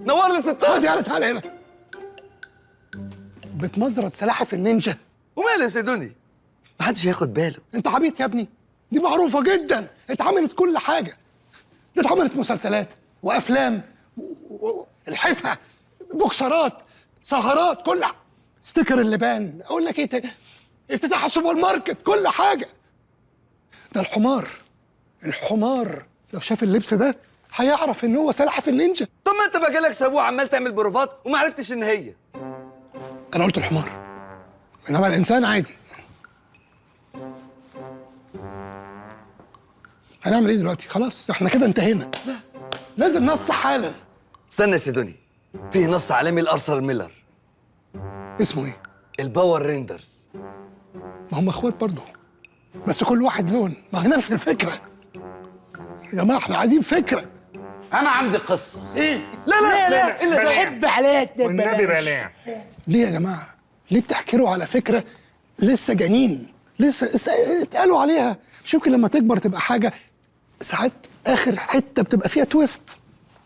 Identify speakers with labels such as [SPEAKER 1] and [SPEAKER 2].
[SPEAKER 1] نور لي 16.
[SPEAKER 2] خد يالا تعالى هنا. بتمزرط سلاحف النينجا.
[SPEAKER 1] وماله يا سيدوني؟ محدش هياخد باله.
[SPEAKER 2] انت عبيط يا ابني، دي معروفه جدا، اتعملت كل حاجه. دي اتعملت مسلسلات وافلام الحفه، بوكسرات، سهرات، كل ستيكر اللبان، اقول لك ايه افتتاح السوبر ماركت، كل حاجه. ده الحمار لو شاف اللبس ده هيعرف ان هو سلاحف النينجا.
[SPEAKER 1] طب ما انت بقالك اسبوع عمال تعمل بروفات وما عرفتش ان هي.
[SPEAKER 2] انا قلت الحمار، انما الانسان عادي. هنعمل ايه دلوقتي؟ خلاص احنا كده انتهينا. لازم نص حالا.
[SPEAKER 1] استنى يا سيدوني، فيه نص عالمي لارثر ميلر.
[SPEAKER 2] اسمه ايه؟
[SPEAKER 1] الباور ريندرز.
[SPEAKER 2] ما هم اخوات برضه، بس كل واحد لون، ما هي نفس الفكره. يا جماعه احنا عايزين فكره.
[SPEAKER 3] انا عندي قصه.
[SPEAKER 2] ايه؟
[SPEAKER 1] لا الا ده.
[SPEAKER 4] حب عليا
[SPEAKER 5] والنبي بلاع.
[SPEAKER 2] ليه يا جماعه؟ ليه بتحكروا على فكره لسه جنين؟ لسه اتقالوا عليها، مش يمكن لما تكبر تبقى حاجه. ساعات اخر حته بتبقى فيها تويست.